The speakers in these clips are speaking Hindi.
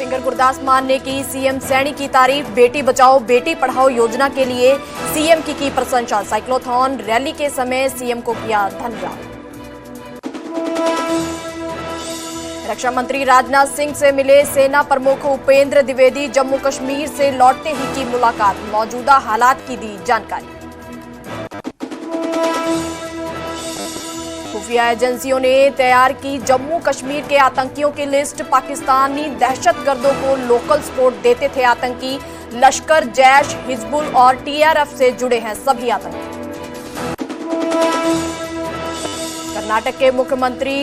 सिंगर गुरदास मान ने की सीएम सैनी की तारीफ। बेटी बचाओ बेटी पढ़ाओ योजना के लिए सीएम की प्रशंसा। साइक्लोथॉन रैली के समय सीएम को किया धन्यवाद। रक्षा मंत्री राजनाथ सिंह से मिले सेना प्रमुख उपेंद्र द्विवेदी। जम्मू कश्मीर से लौटते ही की मुलाकात, मौजूदा हालात की दी जानकारी। खुफिया एजेंसियों ने तैयार की जम्मू कश्मीर के आतंकियों की लिस्ट। पाकिस्तानी दहशतगर्दों को लोकल सपोर्ट देते थे आतंकी। लश्कर, जैश, हिजबुल और टीआरएफ से जुड़े हैं सभी आतंकी। कर्नाटक के मुख्यमंत्री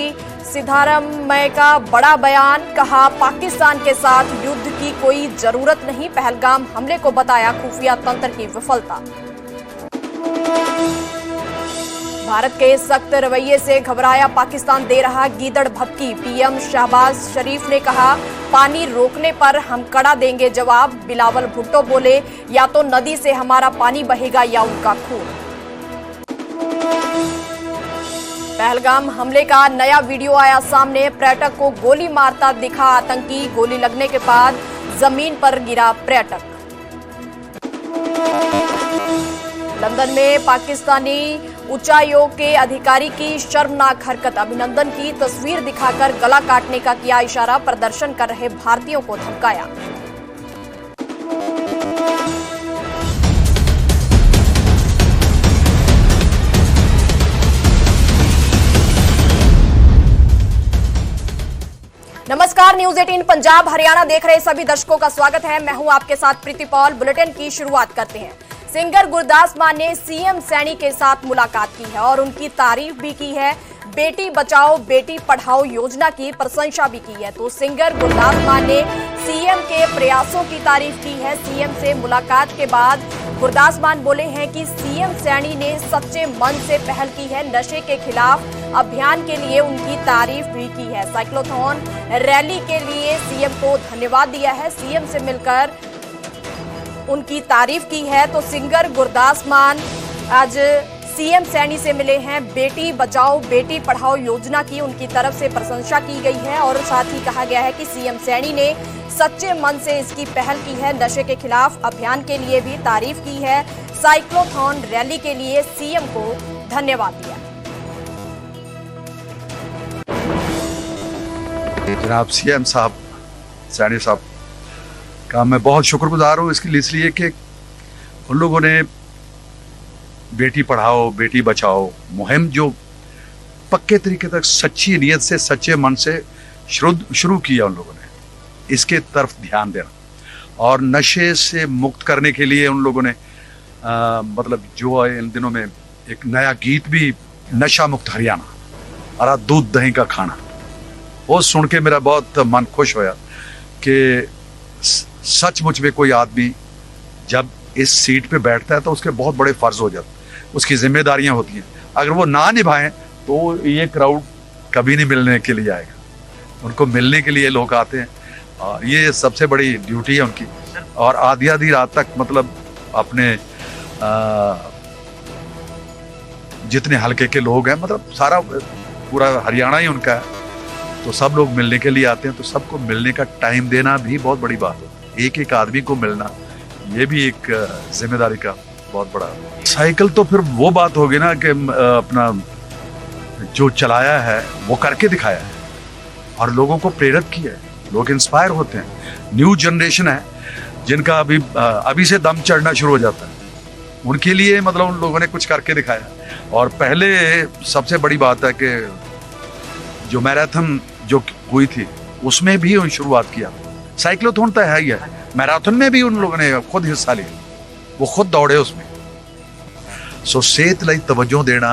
सिद्धारमैया का बड़ा बयान, कहा पाकिस्तान के साथ युद्ध की कोई जरूरत नहीं। पहलगाम हमले को बताया खुफिया तंत्र की विफलता। भारत के सख्त रवैये से घबराया पाकिस्तान, दे रहा गीदड़ भभकी। पीएम शहबाज शरीफ ने कहा पानी रोकने पर हम कड़ा देंगे जवाब। बिलावल भुट्टो बोले या तो नदी से हमारा पानी बहेगा या उनका खून। पहलगाम हमले का नया वीडियो आया सामने। पर्यटक को गोली मारता दिखा आतंकी। गोली लगने के बाद जमीन पर गिरा पर्यटक। लंदन में पाकिस्तानी उच्चायोग के अधिकारी की शर्मनाक हरकत। अभिनंदन की तस्वीर दिखाकर गला काटने का किया इशारा। प्रदर्शन कर रहे भारतीयों को धमकाया। नमस्कार, न्यूज 18 पंजाब हरियाणा देख रहे सभी दर्शकों का स्वागत है। मैं हूं आपके साथ प्रीति पॉल। बुलेटिन की शुरुआत करते हैं। सिंगर गुरदास मान ने सीएम सैनी के साथ मुलाकात की है और उनकी तारीफ भी की है। बेटी बचाओ बेटी पढ़ाओ योजना की प्रशंसा भी की है। तो सिंगर गुरदास मान ने सीएम के प्रयासों की तारीफ की है। सीएम से मुलाकात के बाद गुरदास मान बोले हैं कि सीएम सैनी ने सच्चे मन से पहल की है। नशे के खिलाफ अभियान के लिए उनकी तारीफ भी की है। साइक्लोथॉन रैली के लिए सीएम को धन्यवाद दिया है। सीएम से मिलकर उनकी तारीफ की है। तो सिंगर गुरदास मान आज सीएम सैनी से मिले हैं। बेटी बचाओ बेटी पढ़ाओ योजना की उनकी तरफ से प्रशंसा की गई है और साथ ही कहा गया है कि सीएम सैनी ने सच्चे मन से इसकी पहल की है। नशे के खिलाफ अभियान के लिए भी तारीफ की है। साइक्लोथॉन रैली के लिए सीएम को धन्यवाद दिया। जनाब सीएम साहब, सैनी साहब का मैं बहुत शुक्रगुजार हूँ इसलिए कि उन लोगों ने बेटी पढ़ाओ बेटी बचाओ मुहिम जो पक्के तरीके तक सच्ची नीयत से सच्चे मन से शुरू किया उन लोगों ने, इसके तरफ ध्यान देना और नशे से मुक्त करने के लिए उन लोगों ने मतलब जो इन दिनों में एक नया गीत भी, नशा मुक्त हरियाणा और दूध दही का खाना, वो सुन के मेरा बहुत मन खुश होया कि सचमुच में कोई आदमी जब इस सीट पे बैठता है तो उसके बहुत बड़े फर्ज हो जाते हैं, उसकी जिम्मेदारियां होती हैं। अगर वो ना निभाएं तो ये क्राउड कभी नहीं मिलने के लिए आएगा। उनको मिलने के लिए लोग आते हैं और ये सबसे बड़ी ड्यूटी है उनकी। और आधी आधी रात तक मतलब अपने जितने हल्के के लोग हैं, मतलब सारा पूरा हरियाणा ही उनका है, तो सब लोग मिलने के लिए आते हैं। तो सबको मिलने का टाइम देना भी बहुत बड़ी बात है। एक एक आदमी को मिलना ये भी एक जिम्मेदारी का बहुत बड़ा। साइकिल तो फिर वो बात होगी ना कि अपना जो चलाया है वो करके दिखाया है और लोगों को प्रेरित किया है। लोग इंस्पायर होते हैं। न्यू जनरेशन है जिनका अभी से दम चढ़ना शुरू हो जाता है, उनके लिए मतलब उन लोगों ने कुछ करके दिखाया। और पहले सबसे बड़ी बात है कि जो मैराथन जो हुई थी उसमें भी उन शुरुआत किया। साइक्लोथॉन तो है ही है, मैराथन में भी उन लोगों ने खुद हिस्सा लिया, वो खुद दौड़े उसमें। सो सेहत ਲਈ तवज्जो देना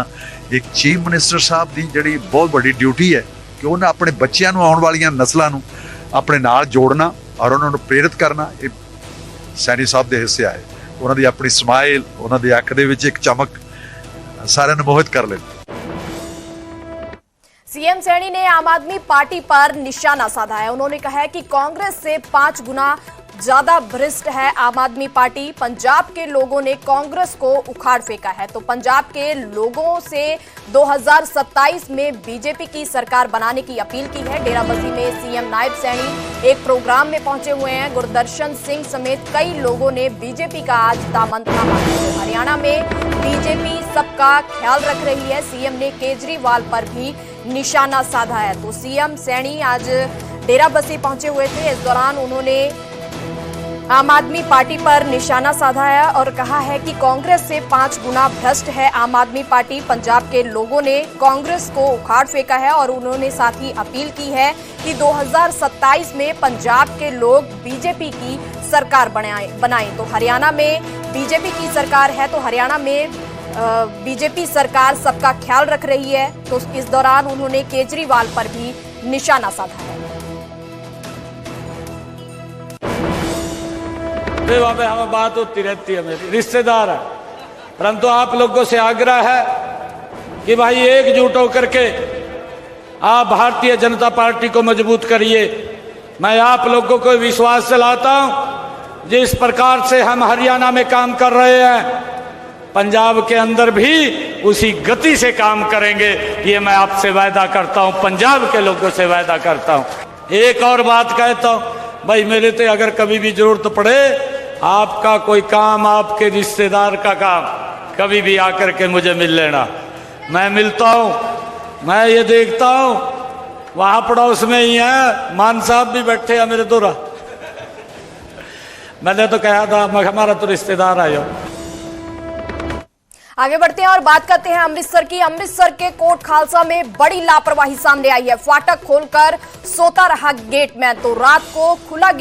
एक चीफ मिनिस्टर साहब ਦੀ ਜਿਹੜੀ ਬਹੁਤ ਵੱਡੀ ਡਿਊਟੀ ਹੈ ਕਿ ਉਹਨਾਂ ਆਪਣੇ ਬੱਚਿਆਂ ਨੂੰ, ਆਉਣ ਵਾਲੀਆਂ ਨਸਲਾਂ ਨੂੰ ਆਪਣੇ ਨਾਲ ਜੋੜਨਾ ਔਰ ਉਹਨਾਂ ਨੂੰ ਪ੍ਰੇਰਿਤ ਕਰਨਾ। ਇਹ ਸੈਣੀ ਸਾਹਿਬ ਦੇ ਹਿੱਸੇ ਆਏ। ਉਹਨਾਂ ਦੀ ਆਪਣੀ ਸਮਾਈਲ, ਉਹਨਾਂ ਦੀ ਅੱਖ ਦੇ ਵਿੱਚ ਇੱਕ ਚਮਕ ਸਾਰਿਆਂ ਨੂੰ ਮੋਹਿਤ ਕਰ ਲੈਂਦੀ। सीएम सैनी ने आम आदमी पार्टी पर निशाना साधा है। उन्होंने कहा है कि कांग्रेस से 5 गुना ज्यादा भ्रष्ट है आम आदमी पार्टी। पंजाब के लोगों ने कांग्रेस को उखाड़ फेंका है। तो पंजाब के लोगों से 2027 में बीजेपी की सरकार बनाने की अपील की है। डेराबस्सी में सीएम नायब सैनी एक प्रोग्राम में पहुंचे हुए हैं। गुरदर्शन सिंह समेत कई लोगों ने बीजेपी का आज दामन थामा है। तो हरियाणा में बीजेपी सबका ख्याल रख रही है। सीएम ने केजरीवाल पर भी निशाना साधा है। तो सीएम सैनी आज डेराबस्सी पहुंचे हुए थे। इस दौरान उन्होंने आम आदमी पार्टी पर निशाना साधा है और कहा है कि कांग्रेस से 5 गुना भ्रष्ट है आम आदमी पार्टी। पंजाब के लोगों ने कांग्रेस को उखाड़ फेंका है और उन्होंने साथ ही अपील की है कि 2027 में पंजाब के लोग बीजेपी की सरकार बनाएं। तो हरियाणा में बीजेपी की सरकार है। तो हरियाणा में बीजेपी सरकार सबका ख्याल रख रही है। तो इस दौरान उन्होंने केजरीवाल पर भी निशाना साधा है। वहाँ पे हमें बात होती रहती है, मेरी रिश्तेदार है, परंतु आप लोगों से आग्रह है कि भाई एकजुट होकर के आप भारतीय जनता पार्टी को मजबूत करिए। मैं आप लोगों को विश्वास दिलाता हूं, जिस प्रकार से हम हरियाणा में काम कर रहे हैं, पंजाब के अंदर भी उसी गति से काम करेंगे। ये मैं आपसे वायदा करता हूं, पंजाब के लोगों से वायदा करता हूं। एक और बात कहता हूं, भाई मेरे तो अगर कभी भी जरूरत पड़े, आपका कोई काम, आपके रिश्तेदार का काम, कभी भी आकर के मुझे मिल लेना। मैं मिलता हूं। मैं ये देखता हूं वहां पड़ोस में ही है, मान साहब भी बैठे हैं मेरे दोरा। मैंने तो कहा था हमारा तो रिश्तेदार आया। आगे बढ़ते हैं और बात करते हैं अमृतसर की। अमृतसर के कोट खालसा में बड़ी लापरवाही सामने आई है। फाटक खोलकर सोता रहा गेटमैन। तो रात को खुला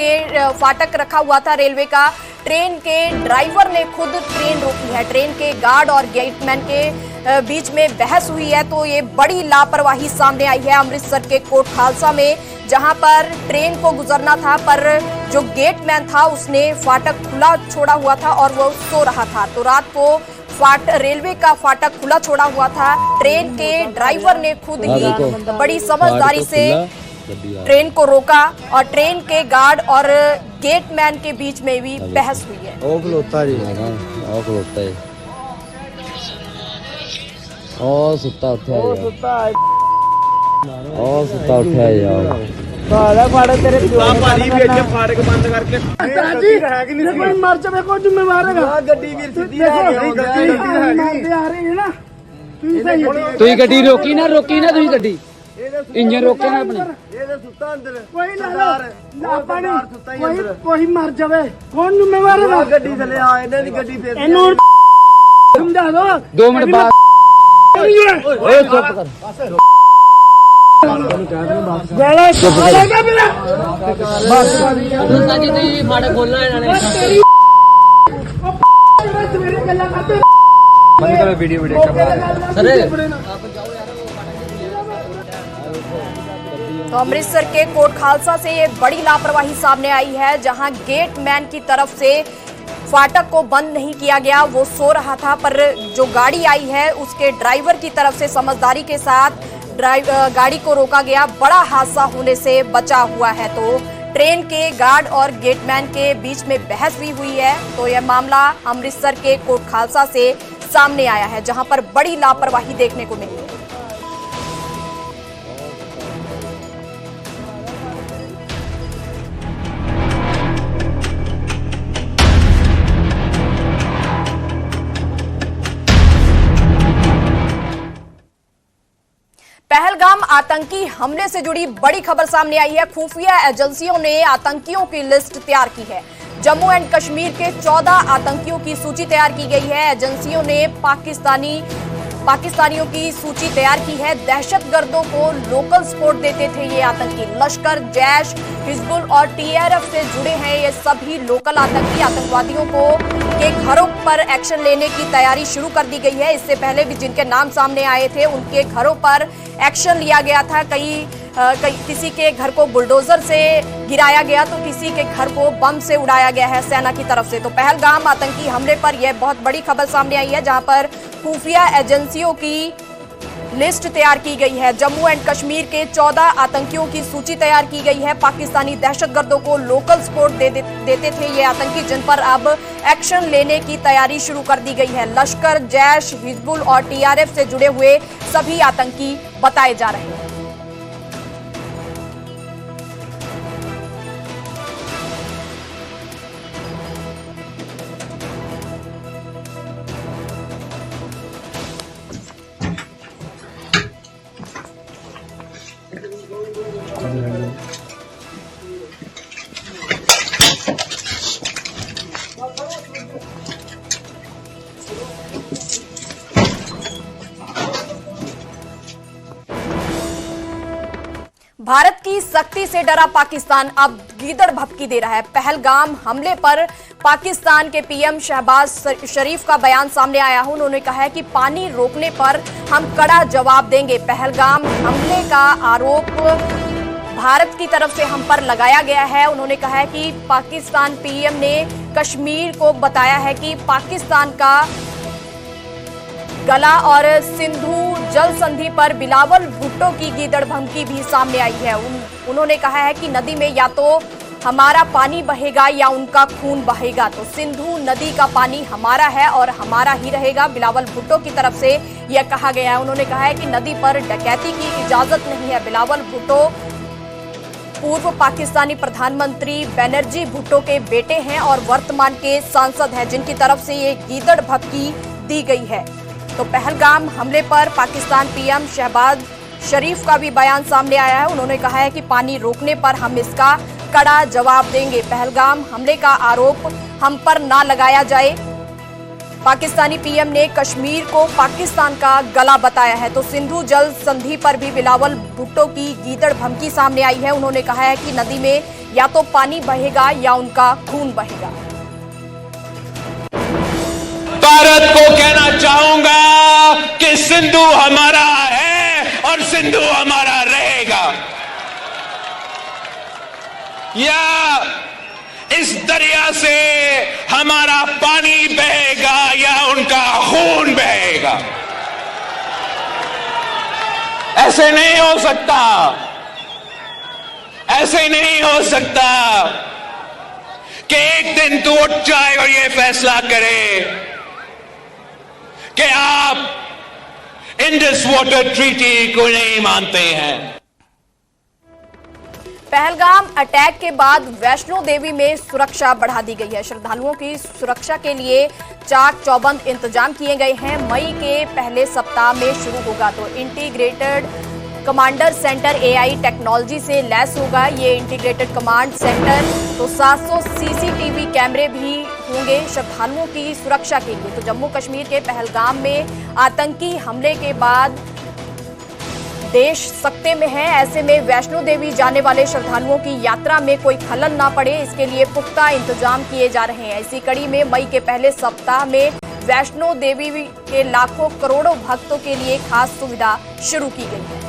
फाटक रखा हुआ था रेलवे का। ट्रेन के ड्राइवर ने खुद ट्रेन रोकी है। ट्रेन के गार्ड और गेटमैन के बीच में बहस हुई है। तो ये बड़ी लापरवाही सामने आई है अमृतसर के कोट खालसा में, जहां पर ट्रेन को गुजरना था, पर जो गेटमैन था उसने फाटक खुला छोड़ा हुआ था और वो सो रहा था। तो रात को रेलवे का फाटक खुला छोड़ा हुआ था। ट्रेन के ड्राइवर ने खुद ही बड़ी समझदारी से ट्रेन को रोका और ट्रेन के गार्ड और गेटमैन के बीच में भी बहस हुई है। तुई गड्डी रोकी ना तुई गड्डी इंजन रोके ना अपने। कोई मर जावे, कौन जिम्मेवार है? गड्डी थले आ, इन्हां दी गड्डी फेर समझा दो। 2 मिनट बाद ओए चुप कर। फाटक खोलना है वीडियो तो अमृतसर के कोट खालसा से ये बड़ी लापरवाही सामने आई है, जहां गेटमैन की तरफ से फाटक को बंद नहीं किया गया। वो सो रहा था, पर जो गाड़ी आई है उसके ड्राइवर की तरफ से समझदारी के साथ गाड़ी को रोका गया। बड़ा हादसा होने से बचा हुआ है। तो ट्रेन के गार्ड और गेटमैन के बीच में बहस भी हुई है। तो यह मामला अमृतसर के कोट खालसा से सामने आया है, जहां पर बड़ी लापरवाही देखने को मिली है। पहलगाम आतंकी हमले से जुड़ी बड़ी खबर सामने आई है। खुफिया एजेंसियों ने आतंकियों की लिस्ट तैयार की है। जम्मू एंड कश्मीर के 14 आतंकियों की सूची तैयार की गई है। एजेंसियों ने पाकिस्तानियों की सूची तैयार की है। दहशतगर्दों को लोकल सपोर्ट देते थे ये आतंकी। लश्कर, जैश, हिजबुल और टीआरएफ से जुड़े हैं ये सभी लोकल आतंकवादियों के घरों पर एक्शन लेने की तैयारी शुरू कर दी गई है। इससे पहले भी जिनके नाम सामने आए थे उनके घरों पर एक्शन लिया गया था। किसी के घर को बुलडोजर से गिराया गया, तो किसी के घर को बम से उड़ाया गया है सेना की तरफ से। तो पहलगाम आतंकी हमले पर यह बहुत बड़ी खबर सामने आई है, जहां पर खुफिया एजेंसियों की लिस्ट तैयार की गई है। जम्मू एंड कश्मीर के 14 आतंकियों की सूची तैयार की गई है। पाकिस्तानी दहशतगर्दों को लोकल सपोर्ट देते थे ये आतंकी, जिन पर अब एक्शन लेने की तैयारी शुरू कर दी गई है। लश्कर, जैश, हिजबुल और टीआरएफ से जुड़े हुए सभी आतंकी बताए जा रहे हैं। भारत की सख्ती से डरा पाकिस्तान अब गीदड़ भभकी दे रहा है। पहलगाम हमले पर पाकिस्तान के पीएम शहबाज शरीफ का बयान सामने आया है। उन्होंने कहा है कि पानी रोकने पर हम कड़ा जवाब देंगे। पहलगाम हमले का आरोप भारत की तरफ से हम पर लगाया गया है। उन्होंने कहा है कि पाकिस्तान पीएम ने कश्मीर को बताया है कि पाकिस्तान का गला और सिंधु जल संधि पर बिलावल भुट्टो की गीदड़ भभकी भी सामने आई है। उन्होंने कहा है कि नदी में या तो हमारा पानी बहेगा या उनका खून बहेगा, तो सिंधु नदी का पानी हमारा है और हमारा ही रहेगा। बिलावल भुट्टो की तरफ से यह कहा गया है। उन्होंने कहा है कि नदी पर डकैती की इजाजत नहीं है। बिलावल भुट्टो पूर्व पाकिस्तानी प्रधानमंत्री बनर्जी भुट्टो के बेटे हैं और वर्तमान के सांसद हैं, जिनकी तरफ से ये गीदड़ भभकी दी गई है। तो पहलगाम हमले पर पाकिस्तान पीएम शहबाज शरीफ का भी बयान सामने आया है। उन्होंने कहा है कि पानी रोकने पर हम इसका कड़ा जवाब देंगे। पहलगाम हमले का आरोप हम पर ना लगाया जाए। पाकिस्तानी पीएम ने कश्मीर को पाकिस्तान का गला बताया है। तो सिंधु जल संधि पर भी बिलावल भुट्टो की गीदड़ भभकी सामने आई है। उन्होंने कहा है कि नदी में या तो पानी बहेगा या उनका खून बहेगा। भारत को कहना चाहूंगा कि सिंधु हमारा है और सिंधु हमारा रहेगा। या इस दरिया से हमारा पानी बहेगा या उनका खून बहेगा। ऐसे नहीं हो सकता, ऐसे नहीं हो सकता कि एक दिन तू उठ जाए और ये फैसला करे कि आप इंडस वाटर ट्रीटी को नहीं मानते हैं। पहलगाम अटैक के बाद वैष्णो देवी में सुरक्षा बढ़ा दी गई है। श्रद्धालुओं की सुरक्षा के लिए चाक चौबंद इंतजाम किए गए हैं। मई के पहले सप्ताह में शुरू होगा। तो integrated commander centre AI technology से लैस होगा ये इंटीग्रेटेड कमांड सेंटर। तो 700 सीसीटीवी कैमरे भी होंगे श्रद्धालुओं की सुरक्षा के लिए। तो जम्मू कश्मीर के पहलगाम में आतंकी हमले के बाद देश सकते में है। ऐसे में वैष्णो देवी जाने वाले श्रद्धालुओं की यात्रा में कोई खलल ना पड़े, इसके लिए पुख्ता इंतजाम किए जा रहे हैं। इसी कड़ी में मई के पहले सप्ताह में वैष्णो देवी के लाखों करोड़ों भक्तों के लिए खास सुविधा शुरू की गई है।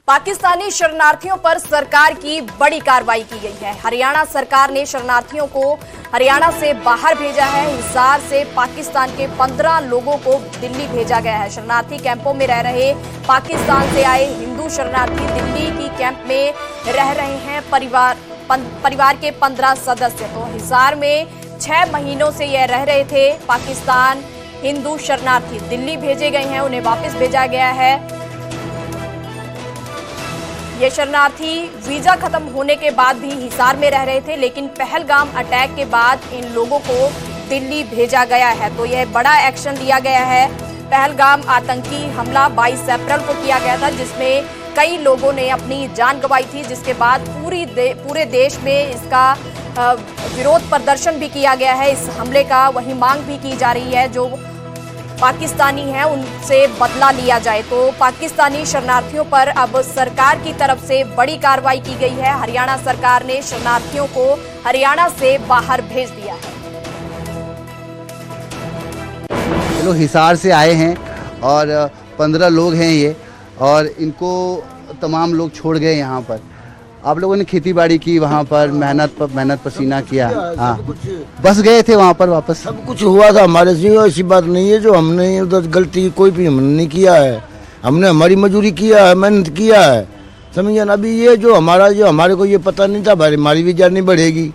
पाकिस्तानी शरणार्थियों पर सरकार की बड़ी कार्रवाई की गई है। हरियाणा सरकार ने शरणार्थियों को हरियाणा से बाहर भेजा है। हिसार से पाकिस्तान के 15 लोगों को दिल्ली भेजा गया है। शरणार्थी कैंपों में रह रहे पाकिस्तान से आए हिंदू शरणार्थी दिल्ली की कैंप में रह रहे हैं। परिवार के 15 सदस्य तो हिसार में 6 महीनों से यह रह रहे थे। पाकिस्तान हिंदू शरणार्थी दिल्ली भेजे गए हैं, उन्हें वापस भेजा गया है। ये शरणार्थी वीजा खत्म होने के बाद भी हिसार में रह रहे थे, लेकिन पहलगाम अटैक के बाद इन लोगों को दिल्ली भेजा गया है। तो यह बड़ा एक्शन लिया गया है। पहलगाम आतंकी हमला 22 अप्रैल को किया गया था, जिसमें कई लोगों ने अपनी जान गंवाई थी, जिसके बाद पूरे देश में इसका विरोध प्रदर्शन भी किया गया है। इस हमले का वही मांग भी की जा रही है, जो पाकिस्तानी हैं उनसे बदला लिया जाए। तो पाकिस्तानी शरणार्थियों पर अब सरकार की तरफ से बड़ी कार्रवाई की गई है। हरियाणा सरकार ने शरणार्थियों को हरियाणा से बाहर भेज दिया है। ये लोग हिसार से आए हैं और 15 लोग हैं ये, और इनको तमाम लोग छोड़ गए यहाँ पर। आप लोगों ने खेती बाड़ी की वहाँ पर मेहनत पसीना किया। हाँ, बस गए थे वहाँ पर वापस। सब कुछ हुआ था हमारे से, ऐसी बात नहीं है जो हमने उधर गलती कोई भी हमने नहीं किया है। हमने हमारी मजदूरी किया है, मेहनत किया है, समझिए ना। अभी ये जो हमारे को ये पता नहीं था भाई हमारी वीजा नहीं बढ़ेगी।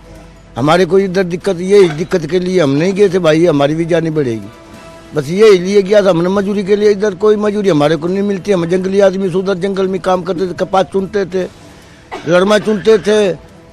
हमारे को इधर दिक्कत के लिए हम नहीं गए थे भाई, हमारी वीजा नहीं बढ़ेगी, बस ये लिए गया था हमने मजदूरी के लिए। इधर कोई मजदूरी हमारे को नहीं मिलती। हम जंगली आदमी से उधर जंगल में काम करते थे, कपास चुनते थे, लड़मा चुनते थे,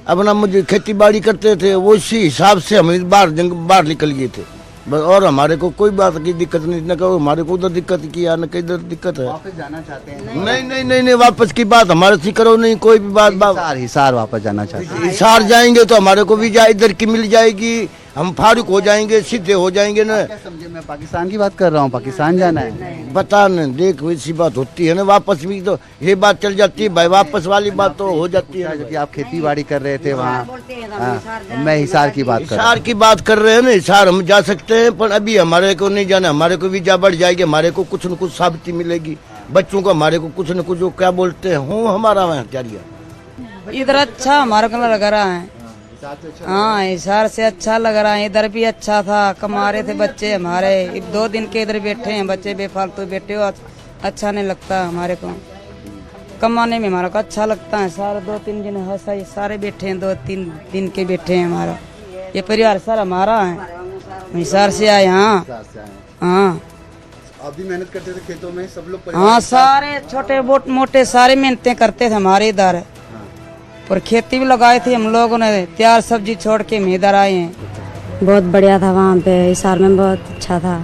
अपना मुझे खेती बाड़ी करते थे। वो इसी हिसाब से हम बाहर निकल गए थे बस। और हमारे को कोई बात की दिक्कत नहीं, न कहो हमारे को उधर दिक्कत किया न इधर दिक्कत है। वापस जाना चाहते हैं? नहीं, वापस की बात हमारे से करो नहीं, कोई भी बात। हिसार वापस जाना चाहते हैं? हिसार जाएंगे तो हमारे को वीजा इधर की मिल जाएगी, हम फारूक हो जाएंगे, सीधे हो जाएंगे ना। क्या समझे, मैं पाकिस्तान की बात कर रहा हूँ, पाकिस्तान जाना है। बता न देख वैसी बात होती है ना, वापस भी तो ये बात चल जाती है भाई, वापस वाली बात तो हो जाती है। जबकि आप खेती बाड़ी कर रहे थे वहाँ। मैं हिसार की बात कर रहा हूँ। हिसार की बात कर रहे हैं ना, हिसार हम जा सकते हैं, पर अभी हमारे को नहीं जाना। हमारे को वीजा बढ़ जाएगी, हमारे को कुछ न कुछ साबिती मिलेगी, बच्चों को हमारे को कुछ न कुछ जो क्या बोलते हैं हो हमारा वहाँ क्या लिया। इधर अच्छा हमारा को लग रहा है। हाँ, हिसार से अच्छा लग रहा है। इधर भी अच्छा था, कमा रहे थे बच्चे हमारे। 2 दिन के इधर बैठे हैं बच्चे, बेफालतू बैठे हो, अच्छा नहीं लगता हमारे को। कमाने में हमारा को अच्छा लगता है। सारे 2-3 दिन सारे बैठे हैं, 2-3 दिन के बैठे हैं। हमारा ये परिवार सर हमारा है, हिसार से आए। हाँ, आप भी मेहनत करते थे खेतों में, सब लोग? हाँ, सारे छोटे मोटे सारे मेहनतें करते थे हमारे इधर। और खेती भी लगाए थे हम लोगों ने, तैयार सब्जी छोड़ के हम इधर आए हैं। बहुत बढ़िया था वहाँ पे, हिसार में बहुत अच्छा था।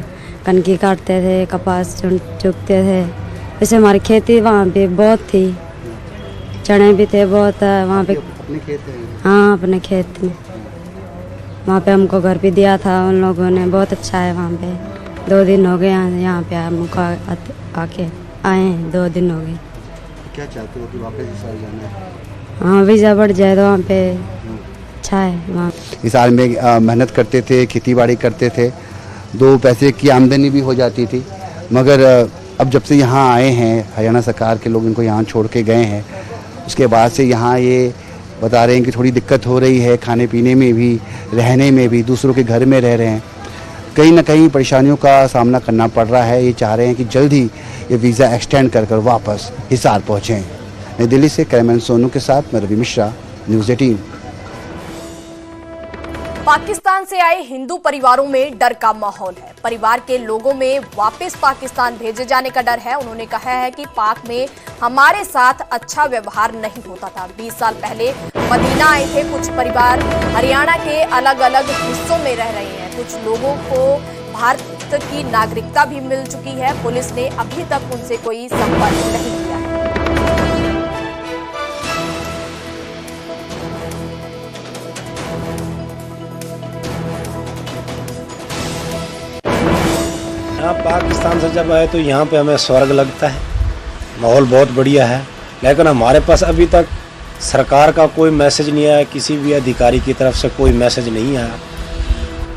कनकी काटते थे, कपास चुगते थे। वैसे हमारी खेती वहाँ पे बहुत थी, चने भी थे बहुत वहाँ पे। अपने खेत हैं? हाँ, अपने खेत में। वहाँ पे हमको घर भी दिया था उन लोगों ने, बहुत अच्छा है वहाँ पे। 2 दिन हो गए यहाँ पे हमको आके आए हैं, 2 दिन हो गए। क्या चाहते हो कि वापस हिसार जाना है? हाँ, वीज़ा बढ़ जाए तो वहाँ पे अच्छा है। वहाँ हिसार में मेहनत करते थे, खेती बाड़ी करते थे, 2 पैसे की आमदनी भी हो जाती थी। मगर अब जब से यहाँ आए हैं, हरियाणा सरकार के लोग इनको यहाँ छोड़ के गए हैं, उसके बाद से यहाँ ये बता रहे हैं कि थोड़ी दिक्कत हो रही है, खाने पीने में भी, रहने में भी, दूसरों के घर में रह रहे हैं, कहीं ना कहीं परेशानियों का सामना करना पड़ रहा है। ये चाह रहे हैं कि जल्द ही ये वीज़ा एक्सटेंड कर वापस हिसार पहुँचें। नई दिल्ली से कैमरामैन सोनू के साथ मैं रवि मिश्रा, न्यूज़ 18। पाकिस्तान से आए हिंदू परिवारों में डर का माहौल है। परिवार के लोगों में वापस पाकिस्तान भेजे जाने का डर है। उन्होंने कहा है कि पाक में हमारे साथ अच्छा व्यवहार नहीं होता था। 20 साल पहले मदीना आए थे कुछ परिवार, हरियाणा के अलग अलग हिस्सों में रह रहे हैं। कुछ लोगों को भारत की नागरिकता भी मिल चुकी है। पुलिस ने अभी तक उनसे कोई संपर्क नहीं किया है। यहाँ पाकिस्तान से जब आए तो यहाँ पे हमें स्वर्ग लगता है, माहौल बहुत बढ़िया है। लेकिन हमारे पास अभी तक सरकार का कोई मैसेज नहीं आया, किसी भी अधिकारी की तरफ से कोई मैसेज नहीं आया।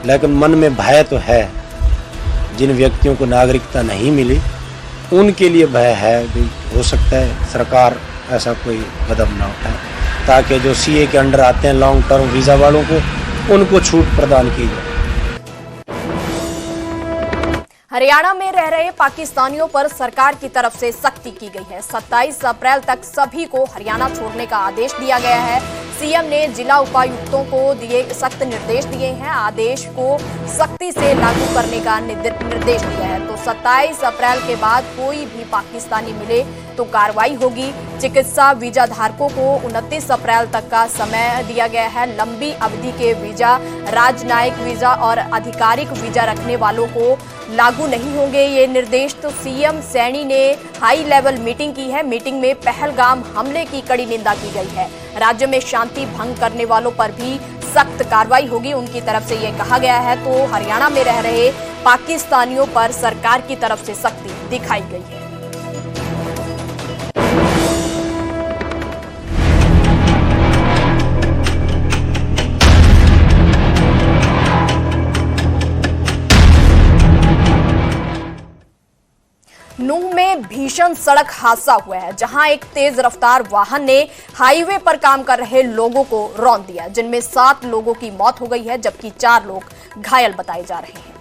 लेकिन मन में भय तो है, जिन व्यक्तियों को नागरिकता नहीं मिली उनके लिए भय है भी, हो सकता है सरकार ऐसा कोई कदम ना उठाए ताकि जो सीए के अंडर आते हैं लॉन्ग टर्म वीज़ा वालों को, उनको छूट प्रदान की जाए। हरियाणा में रह रहे पाकिस्तानियों पर सरकार की तरफ से सख्ती की गई है। 27 अप्रैल तक सभी को हरियाणा छोड़ने का आदेश दिया गया है। सीएम ने जिला उपायुक्तों को दिए सख्त निर्देश दिए हैं। आदेश को सख्ती से लागू करने का निर्देश दिया है। तो 27 अप्रैल के बाद कोई भी पाकिस्तानी मिले तो कार्रवाई होगी। चिकित्सा वीजा धारकों को 29 अप्रैल तक का समय दिया गया है। लंबी अवधि के वीजा, राजनयिक वीजा और आधिकारिक वीजा रखने वालों को लागू नहीं होंगे ये निर्देश। तो सीएम सैनी ने हाई लेवल मीटिंग की है। मीटिंग में पहलगाम हमले की कड़ी निंदा की गई है। राज्य में शांति भंग करने वालों पर भी सख्त कार्रवाई होगी, उनकी तरफ से ये कहा गया है। तो हरियाणा में रह रहे पाकिस्तानियों पर सरकार की तरफ से सख्ती दिखाई गई है। नूंह में भीषण सड़क हादसा हुआ है, जहां एक तेज रफ्तार वाहन ने हाईवे पर काम कर रहे लोगों को रौंद दिया, जिनमें 7 लोगों की मौत हो गई है, जबकि 4 लोग घायल बताए जा रहे हैं।